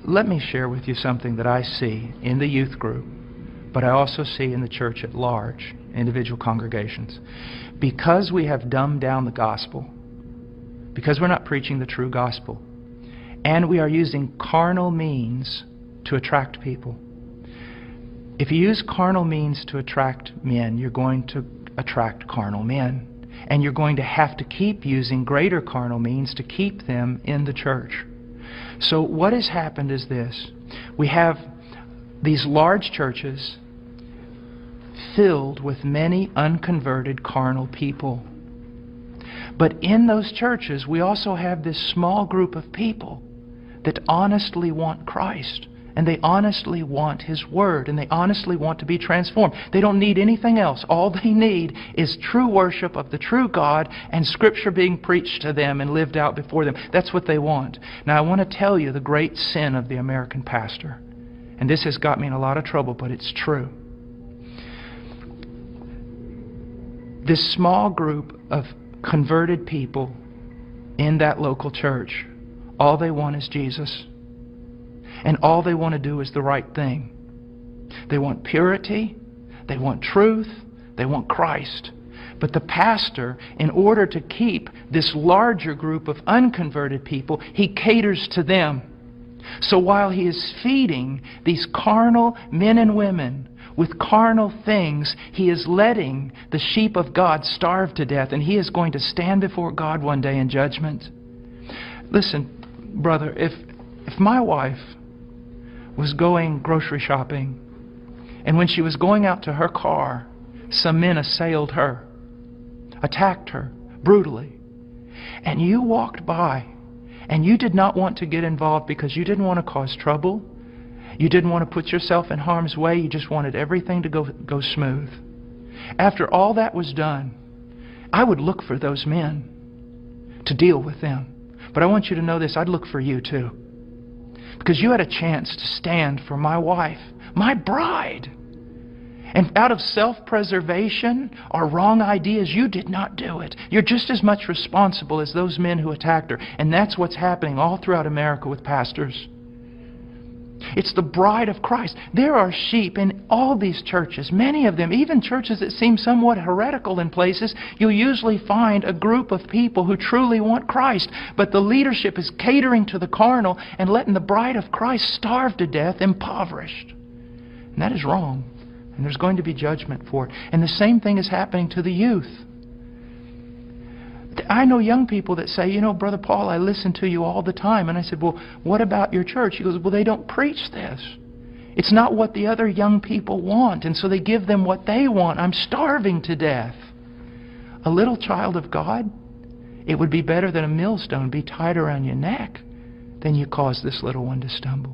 Let me share with you something that I see in the youth group, but I also see in the church at large, individual congregations. Because we have dumbed down the gospel, because we're not preaching the true gospel, and we are using carnal means to attract people. If you use carnal means to attract men, you're going to attract carnal men. And you're going to have to keep using greater carnal means to keep them in the church. So what has happened is this. We have these large churches filled with many unconverted carnal people. But in those churches, we also have this small group of people that honestly want Christ. And they honestly want His Word. And they honestly want to be transformed. They don't need anything else. All they need is true worship of the true God and Scripture being preached to them and lived out before them. That's what they want. Now I want to tell you the great sin of the American pastor. And this has got me in a lot of trouble, but it's true. This small group of converted people in that local church, all they want is Jesus. And all they want to do is the right thing. They want purity, they want truth, they want Christ. But the pastor, in order to keep this larger group of unconverted people, he caters to them. So while he is feeding these carnal men and women with carnal things, he is letting the sheep of God starve to death, and he is going to stand before God one day in judgment. Listen, brother, if my wife was going grocery shopping, and when she was going out to her car, some men assailed her, attacked her brutally, and you walked by, and you did not want to get involved because you didn't want to cause trouble, you didn't want to put yourself in harm's way, you just wanted everything to go smooth. After all that was done, I would look for those men to deal with them. But I want you to know this, I'd look for you too. Because you had a chance to stand for my wife, my bride. And out of self-preservation or wrong ideas, you did not do it. You're just as much responsible as those men who attacked her. And that's what's happening all throughout America with pastors. It's the bride of Christ. There are sheep in all these churches, many of them, even churches that seem somewhat heretical in places. You'll usually find a group of people who truly want Christ, but the leadership is catering to the carnal and letting the bride of Christ starve to death, impoverished. And that is wrong. And there's going to be judgment for it. And the same thing is happening to the youth. I know young people that say, you know, Brother Paul, I listen to you all the time. And I said, well, what about your church? He goes, well, they don't preach this. It's not what the other young people want. And so they give them what they want. I'm starving to death. A little child of God, it would be better than a millstone be tied around your neck than you cause this little one to stumble.